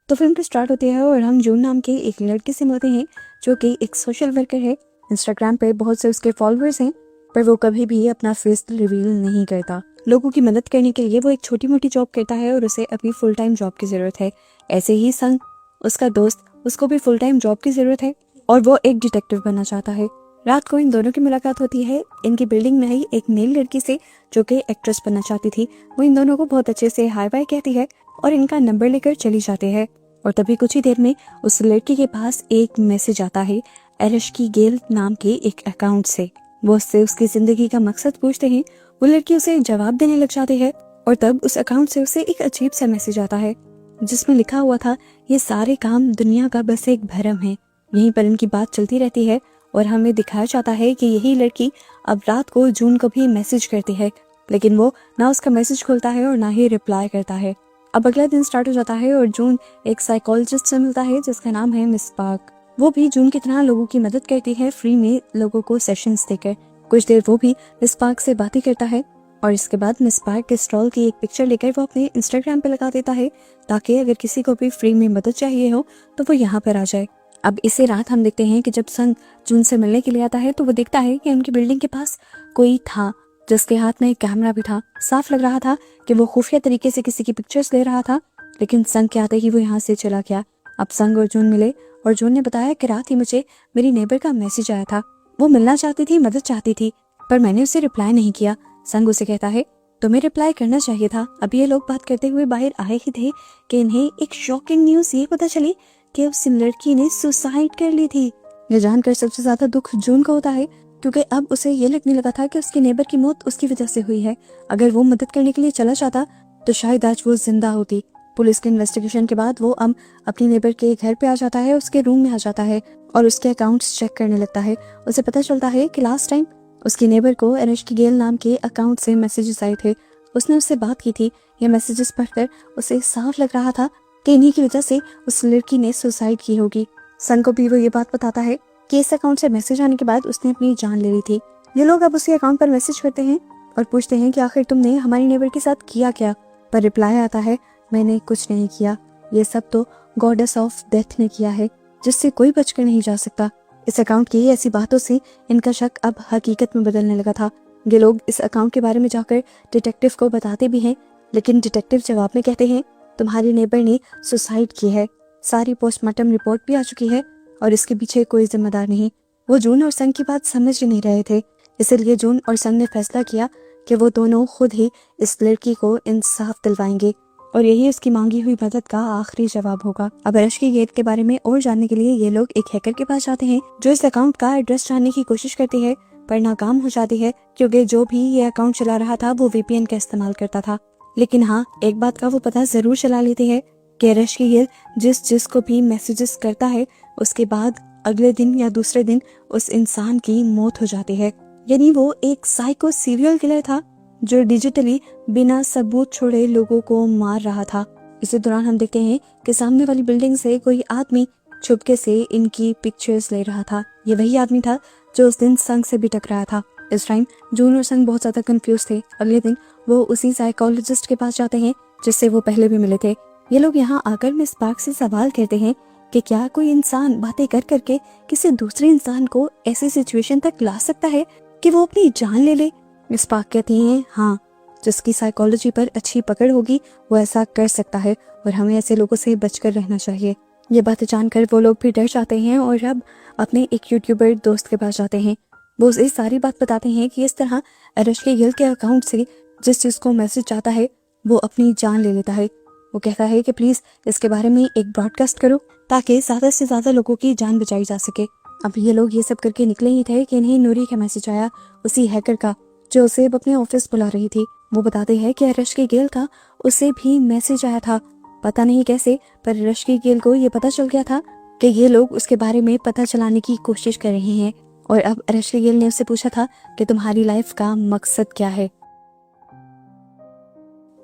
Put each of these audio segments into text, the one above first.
तो फिल्म तो स्टार्ट होती है और हम जून नाम के एक लड़के से मिलते हैं जो कि एक सोशल वर्कर है। इंस्टाग्राम पे बहुत से उसके फॉलोअर्स हैं, पर वो कभी भी अपना फेस रिवील नहीं करता। लोगों की मदद करने के लिए वो एक छोटी मोटी जॉब करता है और उसे अभी फुल टाइम जॉब की जरूरत है। ऐसे ही संग, उसका दोस्त, उसको भी फुल टाइम जॉब की जरूरत है और वो एक डिटेक्टिव बनना चाहता है। रात को इन दोनों की मुलाकात होती है इनकी बिल्डिंग में ही एक मेल लड़की से जो कि एक्ट्रेस बनना चाहती थी। वो इन दोनों को बहुत अच्छे से हाय बाय कहती है और इनका नंबर लेकर चली जाते हैं। और तभी कुछ ही देर में उस लड़की के पास एक मैसेज आता है एरशकी गेल नाम के एक अकाउंट से। वो उससे उसकी जिंदगी का मकसद पूछते हैं। वो लड़की उसे जवाब देने लग जाती है और तब उस अकाउंट से उसे एक अजीब सा मैसेज आता है जिसमें लिखा हुआ था, ये सारे काम दुनिया का बस एक भ्रम है। यहीं पर इनकी बात चलती रहती है और हमें दिखाया जाता है कि यही लड़की अब रात को जून को भी मैसेज करती है, लेकिन वो ना उसका मैसेज खोलता है और ना ही रिप्लाई करता है। अब अगला दिन स्टार्ट हो जाता है और जून एक साइकोलॉजिस्ट से मिलता है जिसका नाम है मिस पार्क। वो भी जून की तरह लोगों की मदद करती है, फ्री में लोगों को सेशंस देकर। कुछ देर वो भी मिस पार्क से बातें करता है और इसके बाद मिस पार्क के स्टॉल की एक पिक्चर लेकर वो अपने इंस्टाग्राम पे लगा देता है ताकि अगर किसी को भी फ्री में मदद चाहिए हो तो वो यहाँ पर आ जाए। अब इसी रात हम देखते हैं कि जब सन जून से मिलने के लिए आता है तो वो देखता है कि उनकी बिल्डिंग के पास कोई था जिसके हाथ में एक कैमरा भी था। साफ लग रहा था कि वो खुफिया तरीके से किसी की पिक्चर्स ले रहा था, लेकिन संग के आते ही वो यहाँ से चला गया। अब संग और जून मिले और जून ने बताया कि रात ही मुझे मेरी नेबर का मैसेज आया था। वो मिलना चाहती थी, मदद चाहती थी, पर मैंने उसे रिप्लाई नहीं किया। संग उसे कहता है तुम्हें रिप्लाई करना चाहिए था। अभी ये लोग बात करते हुए बाहर आए ही थे कि इन्हें एक शॉकिंग न्यूज ये पता चली कि उस लड़की ने सुसाइड कर ली थी। ये जानकर सबसे ज्यादा दुख जून को होता है क्योंकि अब उसे ये लगने लगा था कि उसकी नेबर की मौत उसकी वजह से हुई है। अगर वो मदद करने के लिए चला जाता तो शायद आज वो जिंदा होती। पुलिस के इन्वेस्टिगेशन के बाद वो अब अपनी नेबर के घर पे आ जाता है, उसके रूम में आ जाता है और उसके अकाउंट्स चेक करने लगता है। उसे पता चलता है कि लास्ट टाइम उसकी नेबर को एरशकी गेल नाम के अकाउंट से मैसेजेस आए थे। उसने उससे बात की थी। ये मैसेजेस पढ़कर उसे साफ लग रहा था कि इन्हीं की वजह से उस लड़की ने सुसाइड की होगी। सन को भी वो ये बात बताता है कि इस अकाउंट से मैसेज आने के बाद उसने अपनी जान ले ली थी। ये लोग अब उसी अकाउंट पर मैसेज करते हैं और पूछते हैं कि आखिर तुमने हमारी नेबर के साथ किया क्या। पर रिप्लाई आता है मैंने कुछ नहीं किया, ये सब तो गॉडेस ऑफ डेथ ने किया है जिससे कोई बचकर नहीं जा सकता। इस अकाउंट की ऐसी बातों से इनका शक अब हकीकत में बदलने लगा था। ये लोग इस अकाउंट के बारे में जाकर डिटेक्टिव को बताते भी हैं, लेकिन डिटेक्टिव जवाब में कहते हैं तुम्हारी नेबर ने सुसाइड की है, सारी पोस्टमार्टम रिपोर्ट भी आ चुकी है और इसके पीछे कोई जिम्मेदार नहीं। वो जून और संग की बात समझ ही नहीं रहे थे, इसलिए जून और संग ने फैसला किया कि वो दोनों खुद ही इस लड़की को इंसाफ दिलवाएंगे और यही उसकी मांगी हुई मदद का आखिरी जवाब होगा। अब एरशकी गेल के बारे में और जानने के लिए ये लोग एक हैकर के पास जाते हैं जो इस अकाउंट का एड्रेस जानने की कोशिश करती है, पर नाकाम हो जाती है क्योंकि जो भी ये अकाउंट चला रहा था वो वीपीएन का इस्तेमाल करता था। लेकिन हाँ, एक बात का वो पता जरूर चला लेती है कि एरशकी गेल जिसको भी मैसेजेस करता है उसके बाद अगले दिन या दूसरे दिन उस इंसान की मौत हो जाती है। यानी वो एक साइको सीरियल किलर था जो डिजिटली बिना सबूत छोड़े लोगों को मार रहा था। इसी दौरान हम देखते हैं कि सामने वाली बिल्डिंग से कोई आदमी छुपके से इनकी पिक्चर्स ले रहा था। ये वही आदमी था जो उस दिन संग से भी टकराया था। इस टाइम जून और संग बहुत ज्यादा कंफ्यूज थे। अगले दिन वो उसी साइकोलॉजिस्ट के पास जाते हैं जिससे वो पहले भी मिले थे। ये लोग यहाँ आकर मिस पार्क से सवाल करते हैं कि क्या कोई इंसान बातें कर करके किसी दूसरे इंसान को ऐसी सिचुएशन तक ला सकता है कि वो अपनी जान ले ले। मिस पार्क कहती हैं हाँ, जिसकी साइकोलॉजी पर अच्छी पकड़ होगी वो ऐसा कर सकता है और हमें ऐसे लोगों से बचकर रहना चाहिए। ये बातें जानकर वो लोग भी डर जाते हैं और अब अपने एक यूट्यूबर दोस्त के पास जाते हैं। वो उसे सारी बात बताते हैं कि इस तरह एरशकी गेल के अकाउंट से जिस चीज को मैसेज आता है वो अपनी जान ले लेता है। वो कहता है कि प्लीज इसके बारे में एक ब्रॉडकास्ट करो ताकि ज्यादा से ज्यादा लोगों की जान बचाई जा सके। अब ये लोग ये सब करके निकले ही थे कि इन्हें नूरी का मैसेज आया, उसी हैकर का जो उसे अपने ऑफिस बुला रही थी। वो बताते हैं कि एरशकी गेल का उसे भी मैसेज आया था, पता नहीं कैसे, पर एरशकी गेल को ये पता चल गया था कि ये लोग उसके बारे में पता चलाने की कोशिश कर रहे हैं। और अब एरशकी गेल ने उससे पूछा था कि तुम्हारी लाइफ का मकसद क्या है।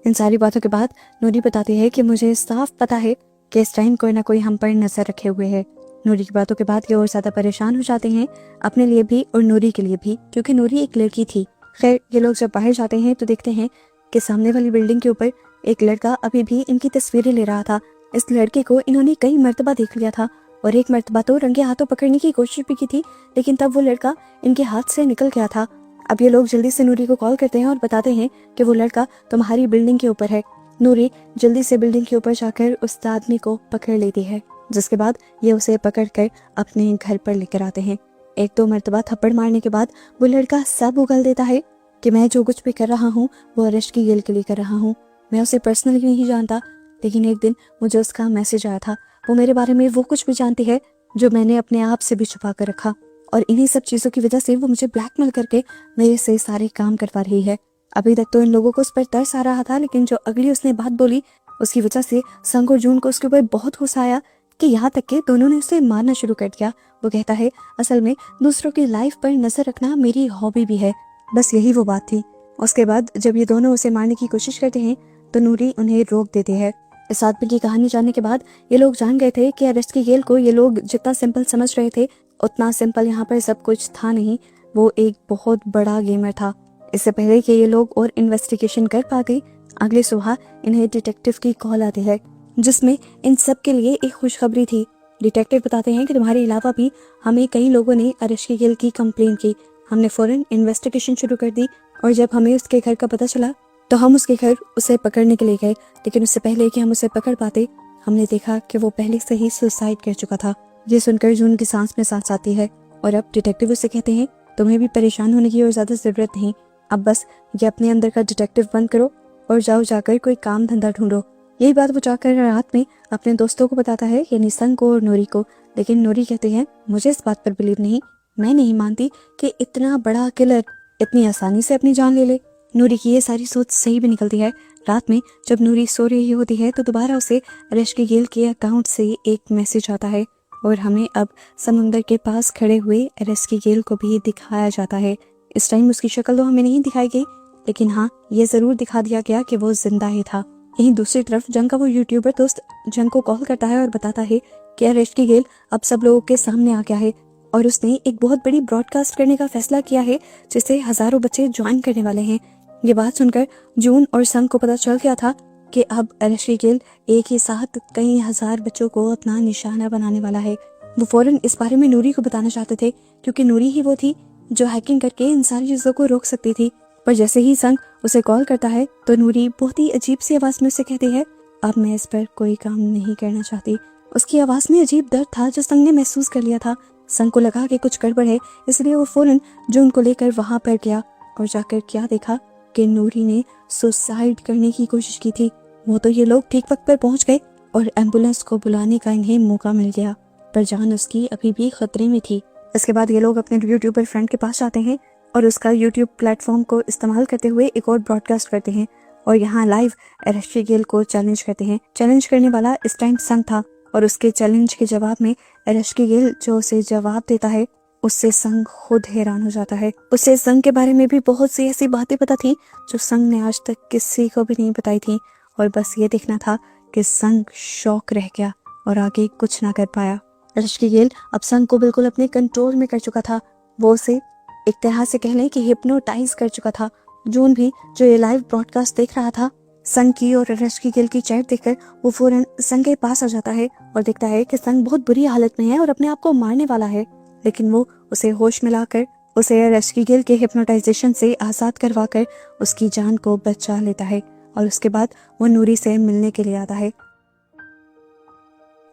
इन सारी बातों के बाद नूरी बताती है कि मुझे साफ पता है कि इस टाइम कोई ना कोई हम पर नजर रखे हुए है। नूरी की बातों के बाद ये और ज्यादा परेशान हो जाते हैं, अपने लिए भी और नूरी के लिए भी, क्योंकि नूरी एक लड़की थी। खैर, ये लोग जब बाहर जाते हैं तो देखते हैं कि सामने वाली बिल्डिंग के ऊपर एक लड़का अभी भी इनकी तस्वीरें ले रहा था। इस लड़के को इन्होंने कई मर्तबा देख लिया था और एक मर्तबा तो रंगे हाथों पकड़ने की कोशिश भी की थी, लेकिन तब वो लड़का इनके हाथ से निकल गया था। अब ये लोग जल्दी से नूरी को कॉल करते हैं और बताते हैं कि वो लड़का तुम्हारी बिल्डिंग के ऊपर है। नूरी जल्दी से बिल्डिंग के ऊपर जाकर उस आदमी को पकड़ लेती है, जिसके बाद ये उसे पकड़कर अपने घर पर लेकर आते हैं। एक दो मर्तबा थप्पड़ मारने के बाद वो लड़का सब उगल देता है कि मैं जो कुछ भी कर रहा हूँ वो अरेश गिल के लिए कर रहा हूँ। मैं उसे पर्सनली नहीं जानता, लेकिन एक दिन मुझे उसका मैसेज आया था। वो मेरे बारे में वो कुछ भी जानती है जो मैंने अपने आप से भी छुपा कर रखा, और इन्हीं सब चीज़ों की वजह से वो मुझे ब्लैकमेल करके मेरे से सारे काम करवा रही है। अभी तक तो इन लोगों को उस पर तरस आ रहा था, लेकिन जो अगली उसने बात बोली उसकी वजह से संग और जून को उसके ऊपर बहुत गुस्सा आया कि यहाँ तक कि दोनों ने उसे मारना शुरू कर दिया। वो कहता है असल में दूसरों की लाइफ पर नजर रखना मेरी हॉबी भी है। बस यही वो बात थी। उसके बाद जब ये दोनों उसे मारने की कोशिश करते हैं तो नूरी उन्हें रोक देती है। इस आदमी की कहानी जानने के बाद ये लोग जान गए थे कि अरेश गिल को ये लोग जितना सिंपल समझ रहे थे उतना सिंपल यहाँ पर सब कुछ था नहीं। वो एक बहुत बड़ा गेमर था। इससे पहले कि ये लोग और इन्वेस्टिगेशन कर पा गए, अगले सुबह इन्हें डिटेक्टिव की कॉल आती है, जिसमें इन सब के लिए एक खुशखबरी थी। डिटेक्टिव बताते हैं कि तुम्हारे अलावा भी हमें कई लोगों ने अरेश गिल की कंप्लेन की। हमने फौरन इन्वेस्टिगेशन शुरू कर दी और जब हमें उसके घर का पता चला तो हम उसके घर उसे पकड़ने के लिए गए, लेकिन उससे पहले कि हम उसे पकड़ पाते हमने देखा कि वो पहले से ही सुसाइड कर चुका था। ये सुनकर जून की सांस में सांस आती है और अब डिटेक्टिव उससे कहते हैं तुम्हें भी परेशान होने की और ज्यादा जरूरत नहीं, अब बस ये अपने अंदर का डिटेक्टिव बंद करो और जाओ जाकर कोई काम धंधा ढूंढो। यही बात वो जाकर रात में अपने दोस्तों को बताता है, यानी संग को और नूरी को, लेकिन नूरी कहती है मुझे इस बात पर बिलीव नहीं, मैं नहीं मानती कि इतना बड़ा किलर इतनी आसानी से अपनी जान ले ले। नूरी की ये सारी सोच सही भी निकलती है। रात में जब नूरी सो रही होती है तो दोबारा उसे अरेश गिल के अकाउंट से एक मैसेज आता है और हमें अब समुंदर के पास खड़े हुए अरेश गिल को भी दिखाया जाता है। इस टाइम उसकी शक्ल तो हमें नहीं दिखाई गई, लेकिन हाँ ये जरूर दिखा दिया गया कि वो जिंदा ही था। यहीं दूसरी तरफ जंग का वो यूट्यूबर दोस्त जंग को कॉल करता है और बताता है कि अरेश गिल अब सब लोगों के सामने आ गया है और उसने एक बहुत बड़ी ब्रॉडकास्ट करने का फैसला किया है जिसे हजारों बच्चे ज्वाइन करने वाले हैं। ये बात सुनकर जून और संग को पता चल गया था कि अब अरेश गिल एक ही साथ कई हजार बच्चों को अपना निशाना बनाने वाला है। वो फौरन इस बारे में नूरी को बताना चाहते थे क्योंकि नूरी ही वो थी जो हैकिंग करके इन सारी चीजों को रोक सकती थी। पर जैसे ही संग उसे कॉल करता है तो नूरी बहुत ही अजीब सी आवाज में उसे कहती है अब मैं इस पर कोई काम नहीं करना चाहती। उसकी आवाज में अजीब दर्द था जो संग ने महसूस कर लिया था। संग को लगा कि कुछ गड़बड़ है, इसलिए वो फौरन जून को लेकर वहां पर गया और जाकर क्या देखा कि नूरी ने सुसाइड करने की कोशिश की थी। वो तो ये लोग ठीक वक्त पर पहुंच गए और एम्बुलेंस को बुलाने का इन्हें मौका मिल गया, पर जान उसकी अभी भी खतरे में थी। इसके बाद ये लोग अपने यूट्यूबर फ्रेंड के पास जाते हैं और उसका यूट्यूब प्लेटफॉर्म को इस्तेमाल करते हुए एक और ब्रॉडकास्ट करते हैं और यहाँ लाइव अरेश गिल को चैलेंज करते हैं। चैलेंज करने वाला इस टाइम संग था और उसके चैलेंज के जवाब में अरेश गिल जो उसे जवाब देता है उससे संग खुद हैरान हो जाता है। उसे संग के बारे में भी बहुत सी ऐसी बातें पता थी जो संग ने आज तक किसी को भी नहीं बताई थी और बस ये देखना था कि संग शॉक रह गया और आगे कुछ ना कर पाया। अरेश गिल अब संग को बिल्कुल अपने कंट्रोल में कर चुका था। वो उसे एक तरह से कह लें कि हिप्नोटाइज कर चुका था। जून भी जो ये लाइव ब्रॉडकास्ट देख रहा था संग की और अरेश गिल की चैट देखकर वो फौरन संग के पास आ जाता है और देखता है कि संग बहुत बुरी हालत में है और अपने आप को मारने वाला है, लेकिन वो उसे होश में लाकर उसे अरेश गिल के हिप्नोटाइजेशन से आजाद करवाकर उसकी जान को बचा लेता है और उसके बाद वो नूरी से मिलने के लिए आता है।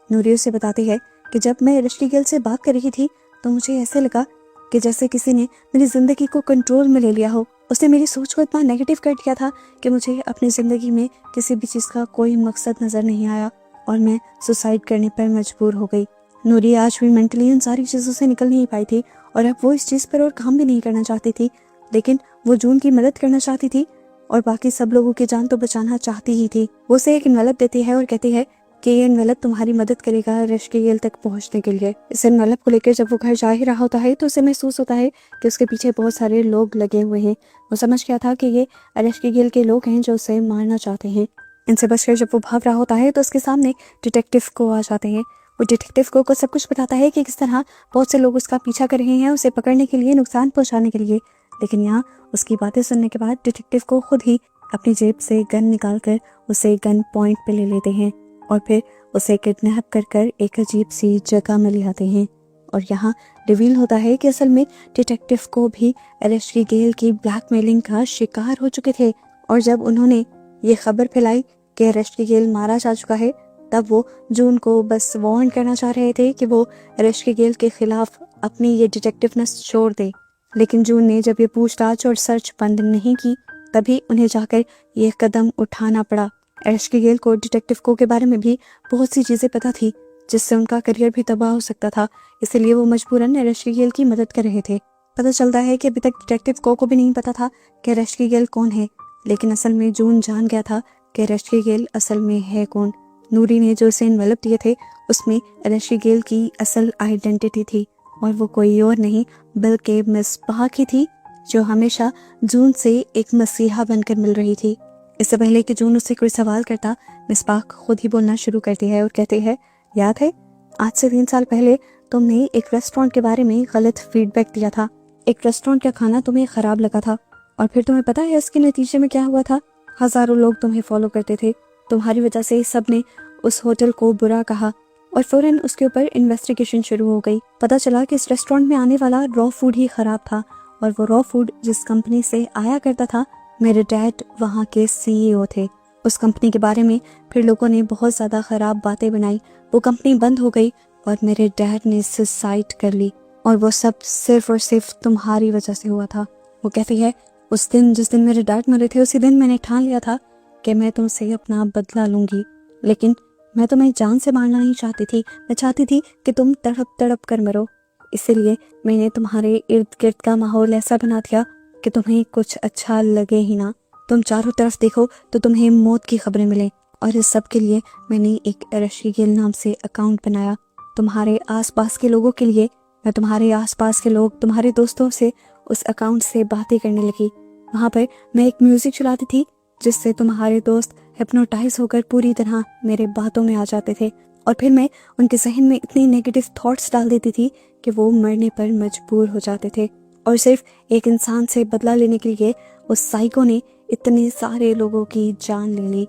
नूरी उसे बताती है कि जब मैं अरेश गिल से बात कर रही थी तो मुझे ऐसे लगा कि जैसे किसी ने मेरी जिंदगी को कंट्रोल में ले लिया हो। उसने मेरी सोच को इतना नेगेटिव कर दिया था कि मुझे अपनी जिंदगी में किसी भी चीज का कोई मकसद नजर नहीं आया और मैं सुसाइड करने पर मजबूर हो गई। नूरी आज भी मेंटली इन सारी चीजों से निकल नहीं पाई थी और अब वो इस चीज पर और काम भी नहीं करना चाहती थी, लेकिन वो जून की मदद करना चाहती थी और बाकी सब लोगों की जान तो बचाना चाहती ही थी। वो उसे एक एनवेलप देती है और कहती है कि ये एनवेलप तुम्हारी मदद करेगा अरेश गिल तक पहुंचने के लिए। इस एनवेलप को लेकर जब वो घर जा ही रहा होता है तो उसे महसूस होता है कि उसके पीछे बहुत सारे लोग लगे हुए हैं। वो समझ गया था कि ये अरेश गिल के लोग हैं जो उसे मारना चाहते हैं। इनसे बचकर जब वो भाग रहा होता है तो उसके सामने डिटेक्टिव को आ जाते हैं। वो डिटेक्टिव को सब कुछ बताता है कि किस तरह बहुत से लोग उसका पीछा कर रहे हैं उसे पकड़ने के लिए, नुकसान पहुंचाने के लिए, लेकिन यहाँ उसकी बातें सुनने के बाद डिटेक्टिव को खुद ही अपनी जेब से गन निकालकर उसे गन पॉइंट पे ले लेते हैं और फिर उसे किडनैप कर कर एक अजीब सी जगह में ले आते हैं और यहाँ रिवील होता है कि असल में डिटेक्टिव को भी एरेस्टी गेल की ब्लैकमेलिंग का शिकार हो चुके थे। और जब उन्होंने ये खबर फैलाई कि एरेस्टी गेल मारा जा चुका है, तब वो जून को बस वार्न करना चाह रहे थे कि वो एरेस्टी गेल के खिलाफ अपनी ये डिटेक्टिवनेस छोड़ दे। लेकिन जून ने जब ये पूछताछ और सर्च बंद नहीं की, तभी उन्हें जाकर ये कदम उठाना पड़ा। एरेस्टी गेल को डिटेक्टिव के बारे में भी बहुत सी चीजें पता थी जिससे उनका करियर भी तबाह हो सकता था, इसलिए वो मजबूरन एरेस्टी गेल की मदद कर रहे थे। पता चलता है कि अभी तक डिटेक्टिव को भी नहीं पता था कि एरेस्टी गेल कौन है, लेकिन असल में जून जान गया था कि एरेस्टी गेल असल में है कौन। नूरी ने जो उसे एनवेलप दिए थे उसमें एरेस्टी गेल की असल आइडेंटिटी थी और वो कोई और नहीं बल्कि मिसबाह की थी, जो हमेशा जून से एक मसीहा बनकर मिल रही थी। इससे पहले कि जून उससे कोई सवाल करता, मिसबाह खुद ही बोलना शुरू करती है और कहती है, याद है आज से 3 साल पहले तुमने एक रेस्टोरेंट के बारे में गलत फीडबैक दिया था। एक रेस्टोरेंट का खाना तुम्हें खराब लगा था और फिर तुम्हें पता है इसके नतीजे में क्या हुआ था? हजारों लोग तुम्हें फॉलो करते थे। तुम्हारी वजह से सबने उस होटल को बुरा कहा और फौरन उसके ऊपर इन्वेस्टिगेशन शुरू हो गई। पता चला कि इस रेस्टोरेंट में आने वाला रॉ फूड ही खराब था और वो रॉ फूड जिस कंपनी से आया करता था, मेरे डैड वहाँ के सीईओ थे। उस कंपनी के बारे में फिर लोगों ने बहुत ज्यादा खराब बातें बनाई। वो कंपनी बंद हो गई और मेरे डैड ने सुसाइड कर ली और वो सब सिर्फ और सिर्फ तुम्हारी वजह से हुआ था। वो कहती है, उस दिन जिस दिन मेरे डैड मरे थे, उसी दिन मैंने ठान लिया था कि मैं तुमसे अपना बदला लूंगी, लेकिन मैं तुम्हें जान से मारना नहीं चाहती थी। मैं चाहती थी कि तुम तड़प तड़प कर मरो। इसीलिए मैंने तुम्हारे इर्द गिर्द का माहौल ऐसा बना दिया कि तुम्हें कुछ अच्छा लगे ही ना। तुम चारों तरफ देखो तो तुम्हें मौत की खबरें मिले और इस सब के लिए मैंने एक एरेस्टी गेल नाम से अकाउंट बनाया तुम्हारे आसपास के लोगों के लिए। मैं तुम्हारे आसपास के लोग, तुम्हारे दोस्तों से उस अकाउंट से बातें करने लगी। वहाँ पर मैं एक म्यूजिक चलाती थी जिससे तुम्हारे दोस्त हिप्नोटाइज होकर पूरी तरह मेरे बातों में आ जाते थे और फिर मैं उनके जहन में इतनी नेगेटिव थॉट्स डाल देती थी कि वो मरने पर मजबूर हो जाते थे। और सिर्फ एक इंसान से बदला लेने के लिए उस साइको ने इतने सारे लोगों की जान ले ली।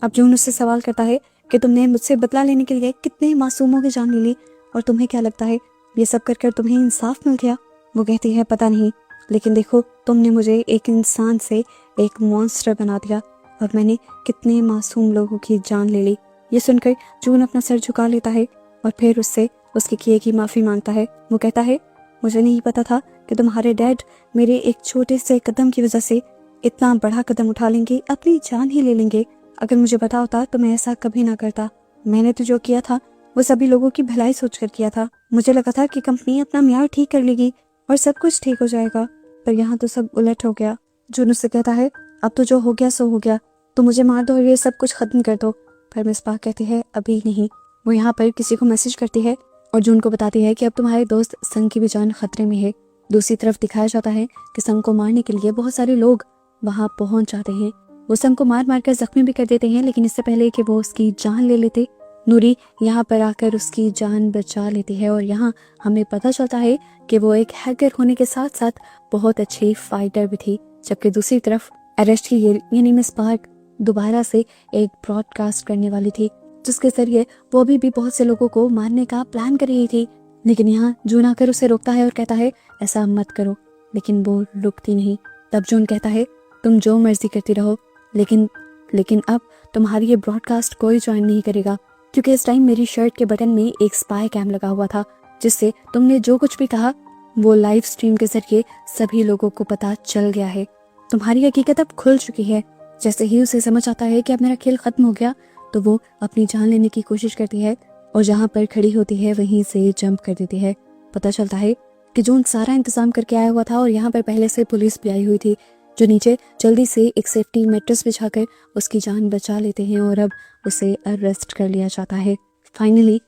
अब जून उससे सवाल करता है कि तुमने मुझसे बदला लेने के लिए कितने मासूमों की जान ले ली और तुम्हें क्या लगता है ये सब कर कर तुम्हें इंसाफ मिल गया? वो कहती है, पता नहीं, लेकिन देखो तुमने मुझे एक इंसान से एक मॉन्स्टर बना दिया और मैंने कितने मासूम लोगों की जान ले ली। ये सुनकर जून अपना सर झुका लेता है और फिर उससे उसके किए की माफी मांगता है। वो कहता है, मुझे नहीं पता था कि तुम्हारे डैड मेरे एक छोटे से कदम की वजह से इतना बड़ा कदम उठा लेंगे, अपनी जान ही ले लेंगे। अगर मुझे पता होता तो मैं ऐसा कभी ना करता। मैंने तो जो किया था वो सभी लोगों की भलाई सोचकर किया था। मुझे लगा था कि कंपनी अपना म्यार ठीक कर लेगी और सब कुछ ठीक हो जाएगा, पर यहाँ तो सब उलट हो गया। जून उससे कहता है, अब तो जो हो गया सो हो गया, तो मुझे मार दो और ये सब कुछ खत्म कर दो। पर मिसबाह कहती है, अभी नहीं। वो यहाँ पर किसी को मैसेज करती है और जून को बताती है कि अब तुम्हारे दोस्त संग की भी जान खतरे में है। दूसरी तरफ दिखाया जाता है कि संग को मारने के लिए बहुत सारे लोग वहां पहुंच जाते हैं। वो संग को मार मार कर जख्मी भी कर देते हैं, लेकिन इससे पहले कि वो उसकी जान ले लेते, नूरी यहाँ पर आकर उसकी जान बचा लेती है। और यहाँ हमें पता चलता है कि वो एक हैकर होने के साथ साथ बहुत अच्छी फाइटर भी थी। जबकि दूसरी तरफ एरेस्टी गेल यानी मिसबाह दोबारा से एक ब्रॉडकास्ट करने वाली थी जिसके जरिए वो अभी भी बहुत से लोगों को मारने का प्लान कर रही थी। लेकिन यहाँ जून आकर उसे रोकता है और कहता है, ऐसा मत करो, लेकिन वो रुकती नहीं। तब जून कहता है, तुम जो मर्जी करती रहो, लेकिन अब तुम्हारी ये ब्रॉडकास्ट कोई ज्वाइन नहीं करेगा, क्योंकि इस टाइम मेरी शर्ट के बटन में एक स्पाई कैम लगा हुआ था जिससे तुमने जो कुछ भी कहा वो लाइव स्ट्रीम के जरिए सभी लोगों को पता चल गया है। तुम्हारी हकीकत अब खुल चुकी है। जैसे ही उसे समझ आता है कि अब मेरा खेल खत्म हो गया, तो वो अपनी जान लेने की कोशिश करती है और जहाँ पर खड़ी होती है वहीं से जंप कर देती है। पता चलता है कि जून सारा इंतजाम करके आया हुआ था और यहाँ पर पहले से पुलिस भी आई हुई थी, जो नीचे जल्दी से एक सेफ्टी मैट्रेस बिछाकर उसकी जान बचा लेते हैं और अब उसे अरेस्ट कर लिया जाता है। फाइनली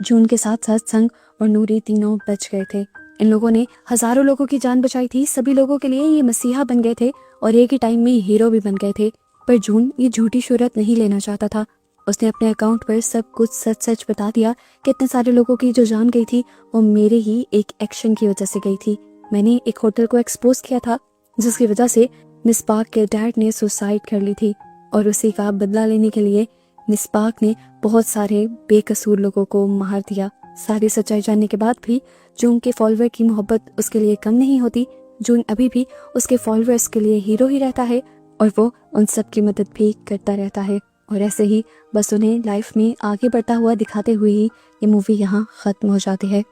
जून के साथ साथ संग और नूरी तीनों बच गए थे। इन लोगों ने हजारों लोगों की जान बचाई थी। सभी लोगों के लिए ये मसीहा बन गए थे और एक ही टाइम में हीरो भी बन गए थे। पर जून ये झूठी शोहरत नहीं लेना चाहता था। उसने अपने अकाउंट पर सब कुछ सच सच बता दिया कि इतने सारे लोगों की जो जान गई थी वो मेरे ही एक एक्शन की वजह से गई थी। मैंने एक होटल को एक्सपोज किया था जिसकी वजह से मिसबाह के डैड ने सुसाइड कर ली थी और उसी का बदला लेने के लिए निस्पाक ने बहुत सारे बेकसूर लोगों को मार दिया। सारी सच्चाई जानने के बाद भी जून के फॉलोअर की मोहब्बत उसके लिए कम नहीं होती। जून अभी भी उसके फॉलोअर्स के लिए हीरो ही रहता है और वो उन सब की मदद भी करता रहता है। और ऐसे ही बस उन्हें लाइफ में आगे बढ़ता हुआ दिखाते हुए ही ये मूवी यहाँ ख़त्म हो जाती है।